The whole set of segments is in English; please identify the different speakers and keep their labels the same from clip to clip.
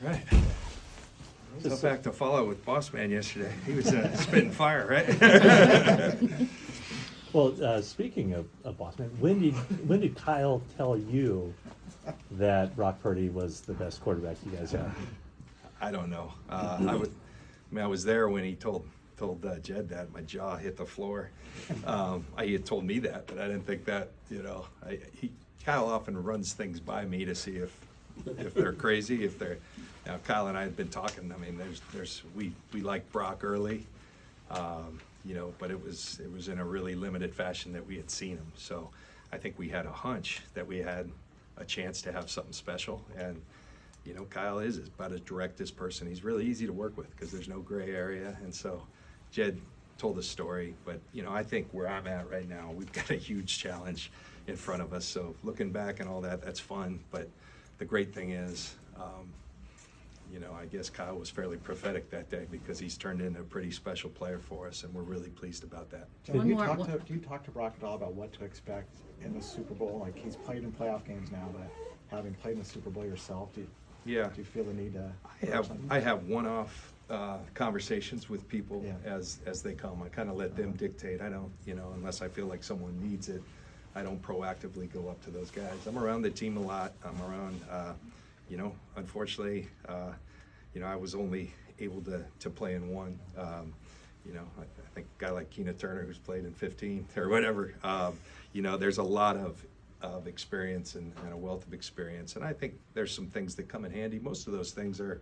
Speaker 1: Right. Tough act to follow with Boss Man yesterday. He was spitting fire, right?
Speaker 2: Well, speaking of Boss Man, when did Kyle tell you that Brock Purdy was the best quarterback you guys have?
Speaker 1: I don't know. I was there when he told Jed that. My jaw hit the floor. He had told me that, but I didn't think that. Kyle often runs things by me to see if they're crazy. Now Kyle and I had been talking. I mean, we liked Brock early, but it was in a really limited fashion that we had seen him. So I think we had a hunch that we had a chance to have something special. And Kyle is about as direct as person. He's really easy to work with because there's no gray area. And so Jed told the story, but I think where I'm at right now, we've got a huge challenge in front of us. So looking back and all that, that's fun. But the great thing is, I guess Kyle was fairly prophetic that day because he's turned into a pretty special player for us, and we're really pleased about that.
Speaker 3: Do you talk to Brock at all about what to expect in the Super Bowl? Like, he's played in playoff games now, but having played in the Super Bowl yourself, do you feel the need to?
Speaker 1: I have one-off conversations with people as they come. I kind of let them dictate. I don't, unless I feel like someone needs it, I don't proactively go up to those guys. I'm around the team a lot. I'm around, unfortunately, I was only able to play in one. I think a guy like Keena Turner, who's played in 15 or whatever, there's a lot of experience and a wealth of experience. And I think there's some things that come in handy. Most of those things are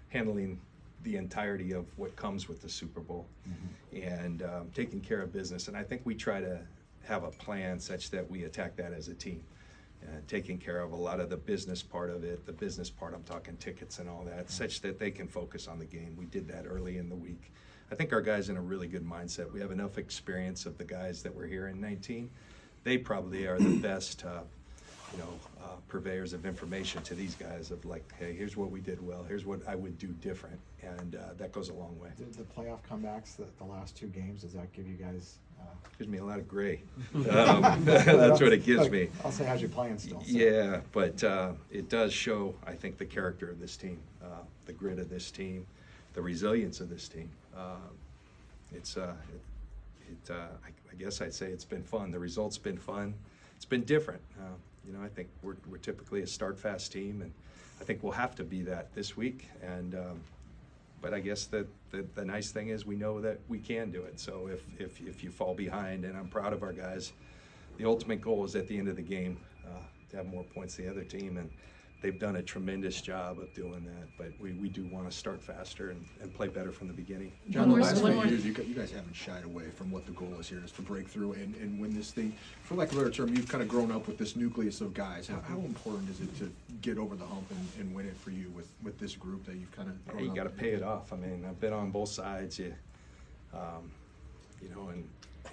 Speaker 1: handling the entirety of what comes with the Super Bowl and taking care of business. And I think we try to have a plan such that we attack that as a team. Taking care of a lot of the business part of it, the business part, I'm talking tickets and all that, such that they can focus on the game. We did that early in the week. I think our guys in a really good mindset. We have enough experience of the guys that were here in 19. They probably are the best, purveyors of information to these guys of like, hey, here's what we did well, here's what I would do different, and that goes a long way.
Speaker 3: The playoff comebacks, the last two games, does that give you guys?
Speaker 1: Gives me a lot of gray. That's what it gives me.
Speaker 3: I'll say, how's you playing still? So.
Speaker 1: Yeah, but it does show, I think, the character of this team, the grit of this team, the resilience of this team. I guess I'd say it's been fun. The result's been fun. It's been different. I think we're typically a start fast team, and I think we'll have to be that this week. And but I guess the nice thing is we know that we can do it. So if you fall behind, and I'm proud of our guys, the ultimate goal is at the end of the game to have more points than the other team, and they've done a tremendous job of doing that. But we do want to start faster and play better from the beginning.
Speaker 4: John, the last few years, you guys haven't shied away from what the goal is here, is to break through and win this thing. For lack of a better term, you've kind of grown up with this nucleus of guys. How important is it to get over the hump and win it for you with this group that you've kind of grown up?
Speaker 1: You got to pay it off. I mean, I've been on both sides,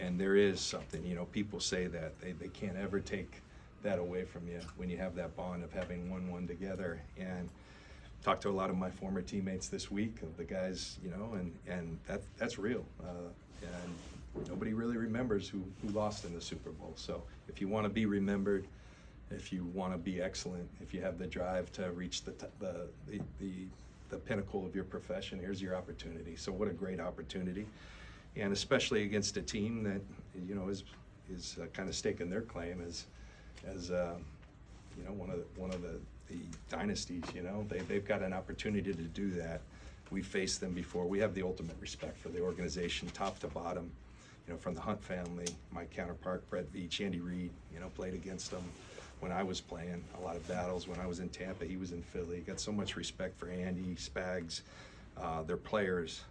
Speaker 1: and there is something, people say that they can't ever take that away from you when you have that bond of having won together. And talked to a lot of my former teammates this week, of the guys, and that's real. And nobody really remembers who lost in the Super Bowl. So if you want to be remembered, if you want to be excellent, if you have the drive to reach the pinnacle of your profession, here's your opportunity. So what a great opportunity, and especially against a team that is kind of staking their claim as one of the dynasties. They've got an opportunity to do that. We faced them before. We have the ultimate respect for the organization, top to bottom. From the Hunt family, my counterpart Brett Veach, Andy Reid, played against them when I was playing a lot of battles. When I was in Tampa, he was in Philly. Got so much respect for Andy, Spags, their players.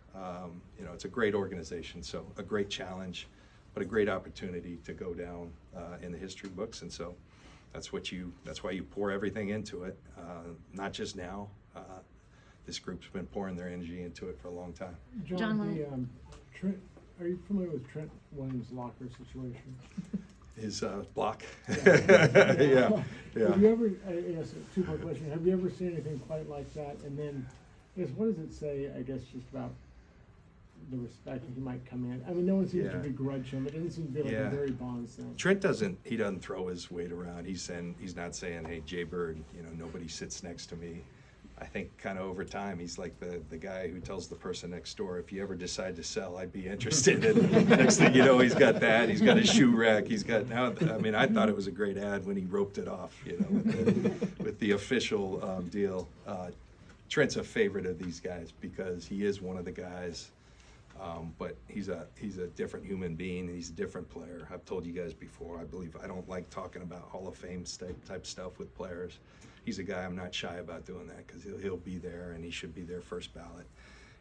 Speaker 1: It's a great organization, so a great challenge, but a great opportunity to go down in the history books. And so that's why you pour everything into it. Not just now. This group's been pouring their energy into it for a long time.
Speaker 5: John, Trent, are you familiar with Trent Williams' locker situation?
Speaker 1: His block.
Speaker 5: Yeah.
Speaker 1: Yeah.
Speaker 5: Have you ever? A two-part question. Have you ever seen anything quite like that? And then, what does it say? I guess just about the respect that he might come in. I mean, no one seems to begrudge him. It doesn't seem to be like a very Bonds thing.
Speaker 1: Trent doesn't throw his weight around. He's not saying, hey, Jay Bird, nobody sits next to me. I think kind of over time, he's like the guy who tells the person next door, if you ever decide to sell, I'd be interested. And next thing you know, he's got that, he's got a shoe rack, he's got now, I mean, I thought it was a great ad when he roped it off, you know, with the official deal. Trent's a favorite of these guys because he is one of the guys, but he's a different human being, he's a different player. I've told you guys before, I don't like talking about Hall of Fame type stuff with players. He's a guy I'm not shy about doing that because he'll be there and he should be there first ballot.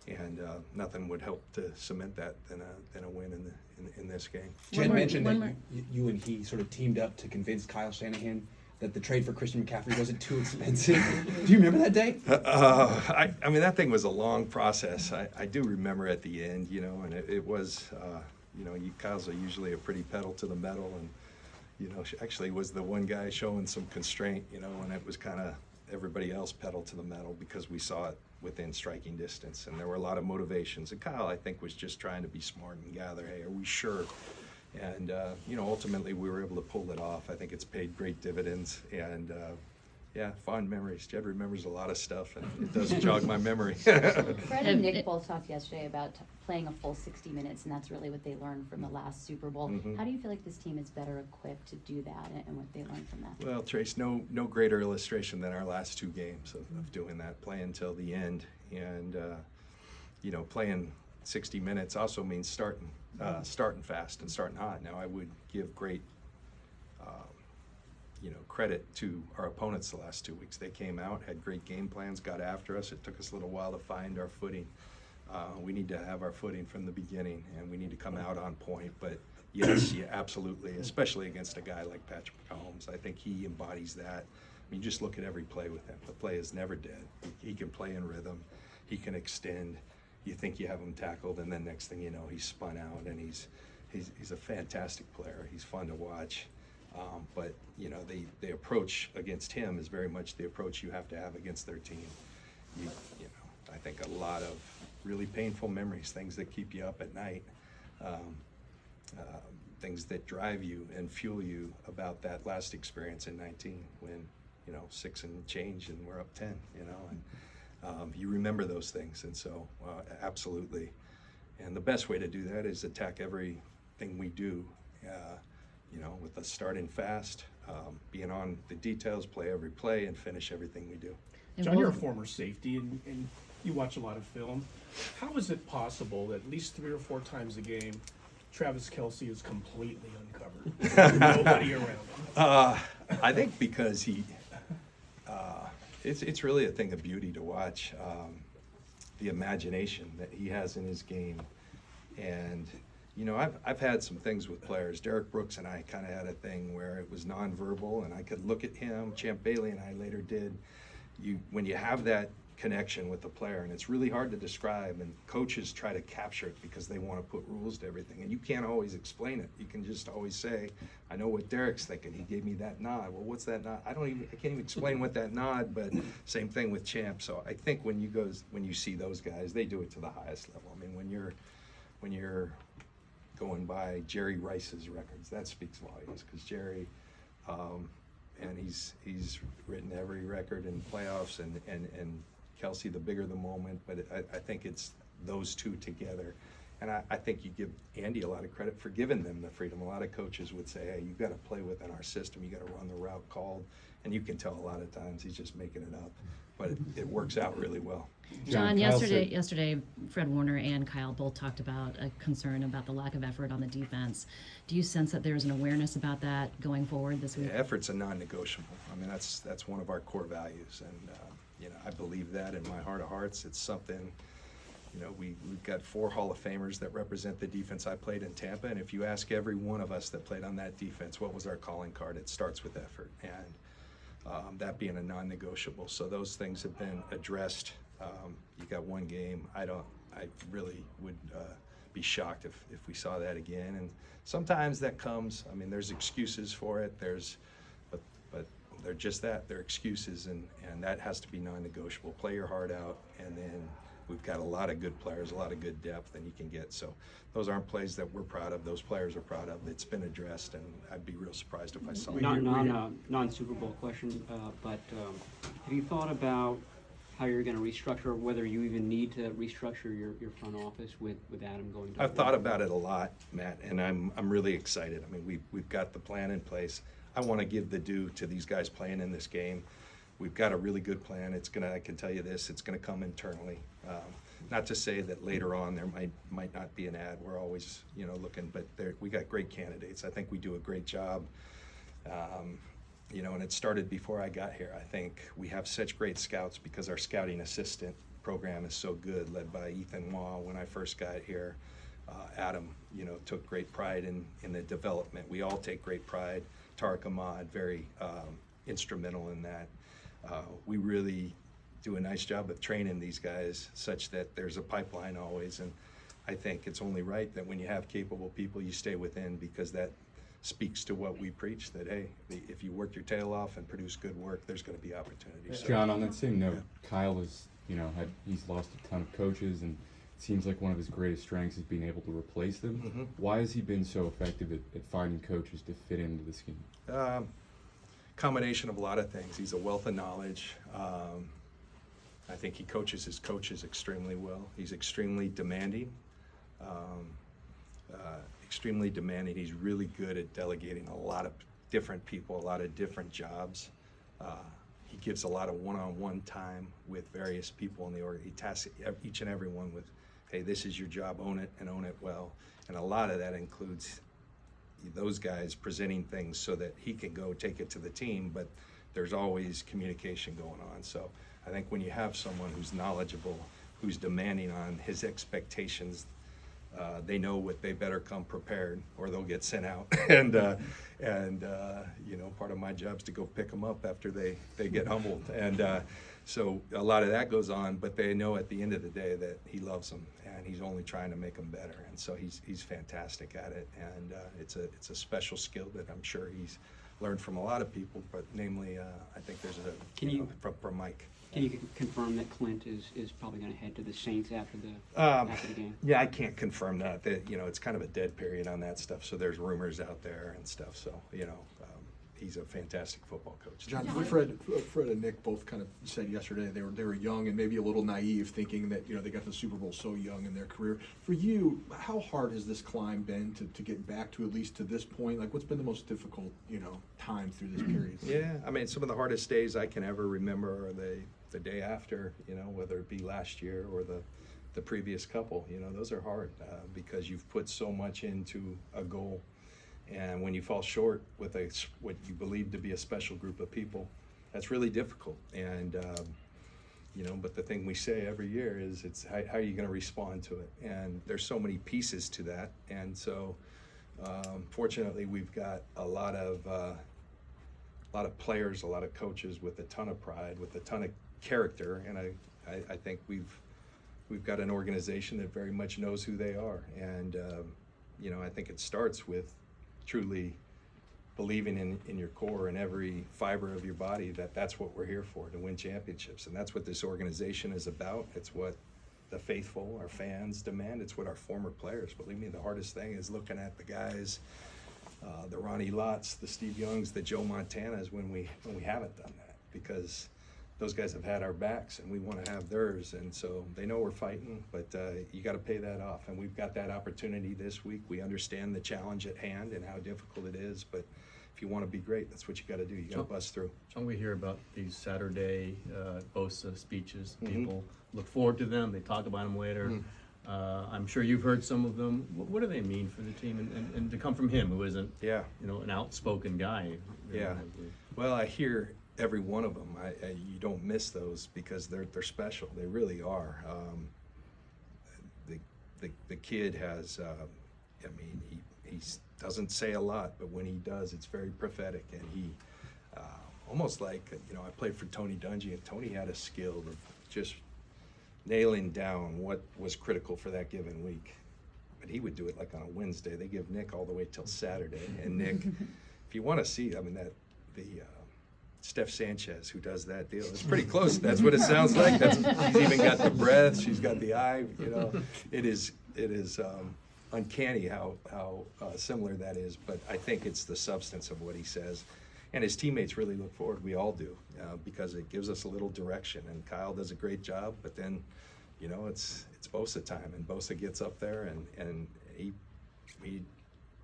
Speaker 1: And nothing would help to cement that than a win in this game.
Speaker 6: Jed mentioned that you and he sort of teamed up to convince Kyle Shanahan that the trade for Christian McCaffrey wasn't too expensive. Do you remember that day?
Speaker 1: I mean, that thing was a long process. I do remember at the end, you know, and it was, you know, Kyle's usually a pretty pedal to the metal, and you know, she actually was the one guy showing some constraint, you know, and it was kind of everybody else pedal to the metal because we saw it within striking distance, and there were a lot of motivations. And Kyle, I think, was just trying to be smart and gather, hey, are we sure? And, you know, ultimately we were able to pull it off. I think it's paid great dividends, and yeah, fond memories. Jed remembers a lot of stuff, and it does jog my memory.
Speaker 7: Fred and Nick both talked yesterday about playing a full 60 minutes, and that's really what they learned from the last Super Bowl.
Speaker 1: Mm-hmm.
Speaker 7: How do you feel like this team is better equipped to do that, and what they learned from that?
Speaker 1: Well, Trace, no greater illustration than our last two games of doing that, playing till the end, and you know, playing 60 minutes also means starting fast and starting hot. Now, I would give great you know, credit to our opponents the last 2 weeks. They came out, had great game plans, got after us. It took us a little while to find our footing. We need to have our footing from the beginning, and we need to come out on point. But yes, yeah, absolutely, especially against a guy like Patrick Mahomes. I think he embodies that. I mean, just look at every play with him. The play is never dead. He can play in rhythm. He can extend. You think you have him tackled, and then next thing you know, he's spun out, and he's a fantastic player. He's fun to watch. But you know, the approach against him is very much the approach you have to have against their team. You know, I think a lot of really painful memories, things that keep you up at night, things that drive you and fuel you about that last experience in 19 when, you know, 6 and change and we're up 10, you know, and you remember those things. And so absolutely. And the best way to do that is attack everything we do, you know, with us starting fast, being on the details, play every play, and finish everything we do.
Speaker 8: John, you're a former safety, and you watch a lot of film. How is it possible that at least 3 or 4 times a game, Travis Kelce is completely uncovered? Nobody around him.
Speaker 1: I think because it's really a thing of beauty to watch, the imagination that he has in his game. And you know, I've had some things with players. Derek Brooks and I kind of had a thing where it was nonverbal, and I could look at him. Champ Bailey and I later did. When you have that connection with the player, and it's really hard to describe, and coaches try to capture it because they want to put rules to everything, and you can't always explain it. You can just always say, I know what Derek's thinking. He gave me that nod. Well, what's that nod? I can't even explain what that nod, but same thing with Champ. So I think when you see those guys, they do it to the highest level. I mean, when you're going by Jerry Rice's records, that speaks volumes, because Jerry, and he's written every record in playoffs, and Kelce, the bigger the moment, but I think it's those two together. And I think you give Andy a lot of credit for giving them the freedom. A lot of coaches would say, hey, you've got to play within our system, you got to run the route called, and you can tell a lot of times he's just making it up, but it works out really well.
Speaker 9: John, yesterday, Fred Warner and Kyle both talked about a concern about the lack of effort on the defense. Do you sense that there's an awareness about that going forward this week?
Speaker 1: Yeah, effort's a non-negotiable. I mean, that's one of our core values, and you know, I believe that in my heart of hearts. It's something. You know, we've got 4 Hall of Famers that represent the defense I played in Tampa, and if you ask every one of us that played on that defense, what was our calling card? It starts with effort, and that being a non-negotiable. So those things have been addressed. You got one game. I really would be shocked if we saw that again. And sometimes that comes. I mean, there's excuses for it. But they're just that. They're excuses, and that has to be non-negotiable. Play your heart out, and then we've got a lot of good players, a lot of good depth, and you can get. So those aren't plays that we're proud of. Those players are proud of. It's been addressed, and I'd be real surprised if I saw it.
Speaker 10: Non-Super Bowl question, but have you thought about how you're going to restructure, or whether you even need to restructure your front office with Adam going to.
Speaker 1: I've thought about it a lot, Matt, and I'm really excited. I mean, we've got the plan in place. I want to give the due to these guys playing in this game. We've got a really good plan. I can tell you this, it's going to come internally. Not to say that later on there might not be an ad. We're always, looking, but we got great candidates. I think we do a great job. And it started before I got here. I think we have such great scouts because our scouting assistant program is so good, led by Ethan Waugh. When I first got here, Adam, took great pride in the development. We all take great pride. Tariq Ahmad, very instrumental in that. We really do a nice job of training these guys such that there's a pipeline always, and I think it's only right that when you have capable people, you stay within, because that speaks to what we preach, that hey, if you work your tail off and produce good work, there's going to be opportunities. So,
Speaker 11: John, on that same note, Kyle is, he's lost a ton of coaches, and it seems like one of his greatest strengths is being able to replace them.
Speaker 1: Mm-hmm.
Speaker 11: Why has he been so effective at finding coaches to fit into the scheme?
Speaker 1: Combination of a lot of things. He's a wealth of knowledge. I think he coaches his coaches extremely well. He's extremely demanding. He's really good at delegating a lot of different people, a lot of different jobs. He gives a lot of one-on-one time with various people in the org. He tasks each and every one with, hey, this is your job, own it and own it well. And a lot of that includes those guys presenting things so that he can go take it to the team, but there's always communication going on. So I think when you have someone who's knowledgeable, who's demanding on his expectations, they know what they better come prepared or they'll get sent out. and part of my job is to go pick them up after they get humbled. And so a lot of that goes on, but they know at the end of the day that he loves them and he's only trying to make them better. And so he's fantastic at it. And it's a special skill that I'm sure he's learned from a lot of people, but namely, I think there's from Mike.
Speaker 10: Can you confirm that Clint is probably going to head to the Saints after the game?
Speaker 1: Yeah, I can't confirm that. It's kind of a dead period on that stuff. So there's rumors out there and stuff. So he's a fantastic football coach.
Speaker 4: John, Fred and Nick both kind of said yesterday they were young and maybe a little naive, thinking that they got to the Super Bowl so young in their career. For you, how hard has this climb been to get back to at least to this point? Like, what's been the most difficult time through this period?
Speaker 1: Yeah, I mean, some of the hardest days I can ever remember are the day after, whether it be last year or the previous couple. Those are hard because you've put so much into a goal. And when you fall short with what you believe to be a special group of people, that's really difficult. And, but the thing we say every year is it's how are you going to respond to it? And there's so many pieces to that. And so, fortunately, we've got a lot of players, a lot of coaches with a ton of pride, with a ton of character. And I think we've got an organization that very much knows who they are. And, I think it starts with truly believing in your core and every fiber of your body that's what we're here for, to win championships. And that's what this organization is about. It's what the faithful, our fans demand. It's what our former players. Believe me, the hardest thing is looking at the guys, the Ronnie Lotts, the Steve Youngs, the Joe Montanas when we haven't done that, because those guys have had our backs and we want to have theirs. And so they know we're fighting, but you got to pay that off. And we've got that opportunity this week. We understand the challenge at hand and how difficult it is, but if you want to be great, that's what you got to do. You got to bust through.
Speaker 12: John, we hear about these Saturday BOSA speeches. People look forward to them. They talk about them later. I'm sure you've heard some of them. What do they mean for the team? And to come from him, who isn't, an outspoken guy.
Speaker 1: Well, I hear every one of them. You don't miss those because they're special. They really are. The kid has, he doesn't say a lot, but when he does, it's very prophetic. And he, almost like, I played for Tony Dungy, and Tony had a skill of just nailing down what was critical for that given week. But he would do it like on a Wednesday. They give Nick all the way till Saturday. And Nick, if you want to see, Steph Sanchez, who does that deal, it's pretty close. That's what it sounds like. She's even got the breath. She's got the eye. It is uncanny how similar that is. But I think it's the substance of what he says. and his teammates really look forward. We all do, because it gives us a little direction. And Kyle does a great job, but then, you know, it's Bosa time, and Bosa gets up there, and he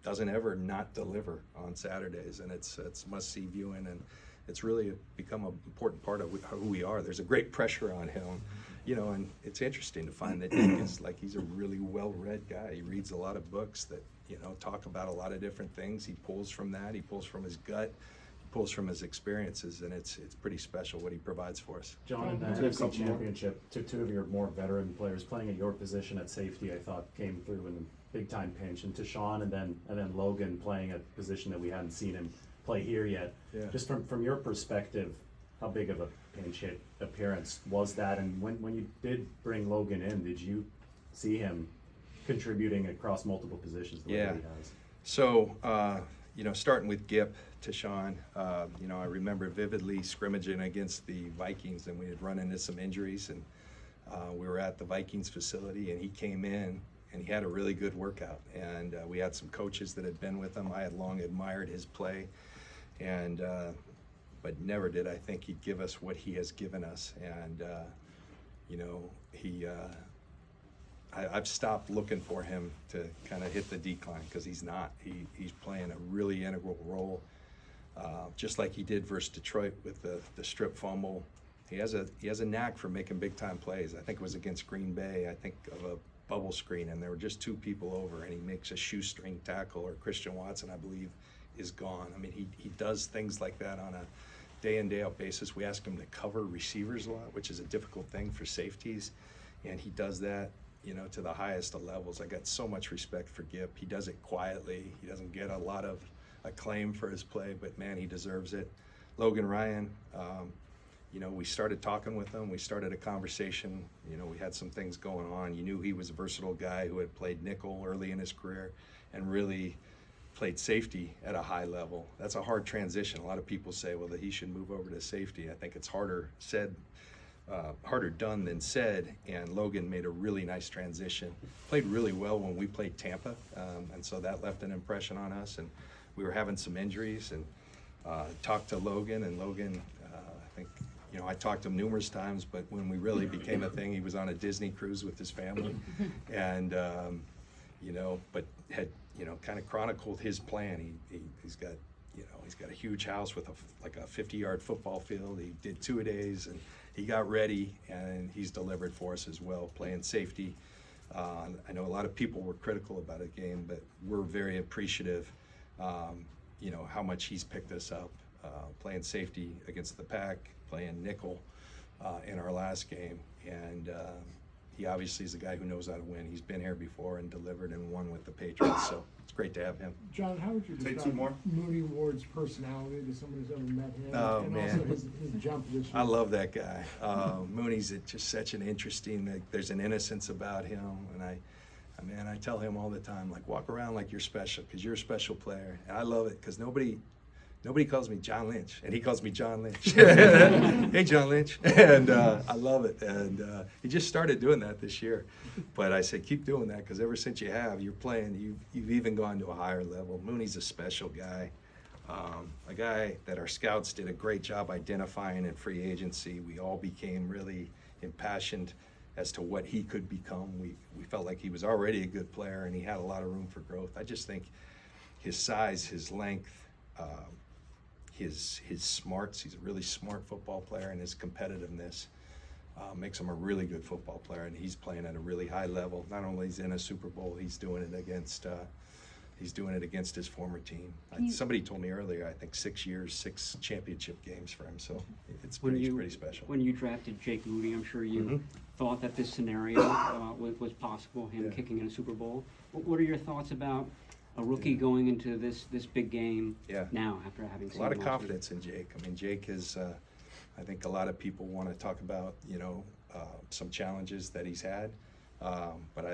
Speaker 1: doesn't ever not deliver on Saturdays, and it's must-see viewing, and it's really become an important part of who we are. There's a great pressure on him, you know, and it's interesting to find that Nick is like, he's a really well-read guy. He reads a lot of books that, you know, talk about a lot of different things. He pulls from that. He pulls from his gut. He pulls from his experiences, and it's pretty special what he provides for us.
Speaker 2: John, in that NFC championship, two of your more veteran players playing at your position at safety, I thought came through in a big-time pinch, and Tashawn and then Logan playing a position that we hadn't seen him play here yet.
Speaker 1: Yeah.
Speaker 2: Just from your perspective, how big of a pinch hit appearance was that? And when you did bring Logan in, did you see him contributing across multiple positions the way that he has?
Speaker 1: So, you know, starting with Gip, Tashawn, you know, I remember vividly scrimmaging against the Vikings, and we had run into some injuries, and we were at the Vikings facility, and he came in, and he had a really good workout. And we had some coaches that had been with him. I had long admired his play, and but never did I think he'd give us what he has given us. And you know, I've stopped looking for him to kind of hit the decline, because he's not. He's playing a really integral role, just like he did versus Detroit with the strip fumble. He has a knack for making big time plays. I think it was against Green Bay. I think of a bubble screen, and there were just two people over, and he makes a shoestring tackle, or Christian Watson, I believe, is gone. I mean, he does things like that on a day in, day out basis. We ask him to cover receivers a lot, which is a difficult thing for safeties, and he does that, you know, to the highest of levels. I got so much respect for Gip. He does it quietly. He doesn't get a lot of acclaim for his play, but man, he deserves it. Logan Ryan, you know, we started talking with him. We started a conversation. You know, we had some things going on. You knew he was a versatile guy who had played nickel early in his career and really played safety at a high level. That's a hard transition. A lot of people say, well, that he should move over to safety. I think it's harder done than said, and Logan made a really nice transition. Played really well when we played Tampa, and so that left an impression on us, and we were having some injuries, and talked to Logan, and Logan, I think, you know, I talked to him numerous times, but when we really became a thing, he was on a Disney cruise with his family, and you know, but had, you know, kind of chronicled his plan. He's got, you know, he's got a huge house with like a 50-yard football field. He did 2-a-days, and he got ready, and he's delivered for us as well, playing safety. I know a lot of people were critical about the game, but we're very appreciative, you know, how much he's picked us up, playing safety against the pack, playing nickel in our last game, and he obviously is a guy who knows how to win. He's been here before and delivered and won with the Patriots, so it's great to have him.
Speaker 5: John, how would you
Speaker 4: Say two
Speaker 5: describe
Speaker 4: more.
Speaker 5: Mooney Ward's personality to someone who's ever met him?
Speaker 1: Oh,
Speaker 5: and
Speaker 1: man.
Speaker 5: also his jump this year?
Speaker 1: I love that guy. Mooney's just such an interesting, there's an innocence about him, and I tell him all the time, like, walk around like you're special, because you're a special player. And I love it, because nobody calls me John Lynch, and he calls me John Lynch. Hey, John Lynch. And I love it. And he just started doing that this year. But I said, keep doing that, because ever since you have, you're playing, you've even gone to a higher level. Mooney's a special guy. A guy that our scouts did a great job identifying in free agency. We all became really impassioned as to what he could become. We felt like he was already a good player, and he had a lot of room for growth. I just think his size, his length, his smarts, he's a really smart football player, and his competitiveness makes him a really good football player, and he's playing at a really high level. Not only is he in a Super Bowl, he's doing it against his former team. Somebody told me earlier, I think 6 years, 6 championship games for him, so it's pretty special.
Speaker 10: When you drafted Jake Moody, I'm sure you
Speaker 1: Mm-hmm.
Speaker 10: thought that this scenario was possible, him kicking in a Super Bowl. What are your thoughts about a rookie going into this big game now after having seen
Speaker 1: A lot of
Speaker 10: him last
Speaker 1: confidence in Jake. I mean, Jake is, I think a lot of people want to talk about, you know, some challenges that he's had, but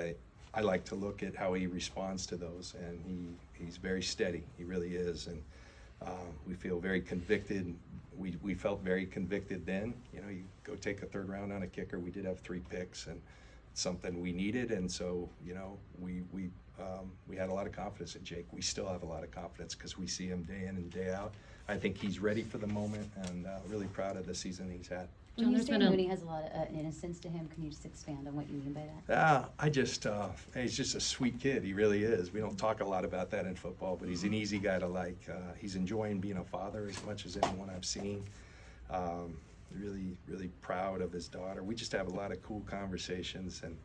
Speaker 1: I like to look at how he responds to those, and he's very steady. He really is, and we feel very convicted. We felt very convicted then. You know, you go take a third round on a kicker. We did have 3 picks, and it's something we needed, and so, you know, we had a lot of confidence in Jake. We still have a lot of confidence because we see him day in and day out. I think he's ready for the moment, and really proud of the season he's had.
Speaker 7: When
Speaker 9: John,
Speaker 7: you
Speaker 9: there's
Speaker 7: say
Speaker 9: been a-
Speaker 7: Mooney has a lot of innocence to him, can you just expand on what you mean by that?
Speaker 1: I just, he's just a sweet kid. He really is. We don't talk a lot about that in football, but he's an easy guy to like. He's enjoying being a father as much as anyone I've seen. Really, really proud of his daughter. We just have a lot of cool conversations, and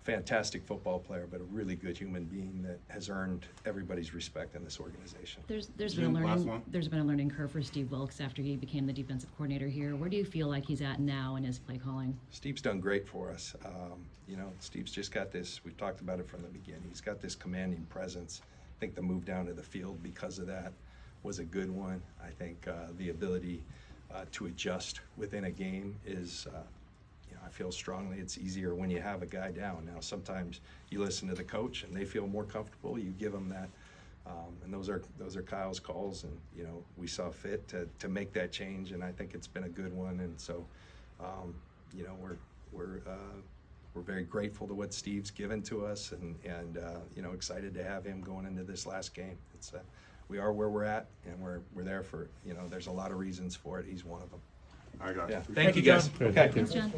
Speaker 1: fantastic football player, but a really good human being that has earned everybody's respect in this organization.
Speaker 9: There's
Speaker 11: Jim,
Speaker 9: been a
Speaker 11: last
Speaker 9: learning
Speaker 11: one.
Speaker 9: there's been a learning curve for Steve Wilkes after he became the defensive coordinator here. Where do you feel like he's at now in his play calling?
Speaker 1: Steve's done great for us. Steve's just got this, we've talked about it from the beginning, he's got this commanding presence. I think the move down to the field because of that was a good one. I think the ability to adjust within a game is, I feel strongly it's easier when you have a guy down. Now, sometimes you listen to the coach and they feel more comfortable, you give them that. And those are Kyle's calls, and we saw fit to make that change, and I think it's been a good one. And so, we're very grateful to what Steve's given to us, and excited to have him going into this last game. It's we are where we're at, and we're there for there's a lot of reasons for it. He's one of them.
Speaker 4: I got
Speaker 1: Yeah.
Speaker 4: it.
Speaker 1: Thank you guys.
Speaker 2: John.
Speaker 1: Okay.
Speaker 9: Thanks, John.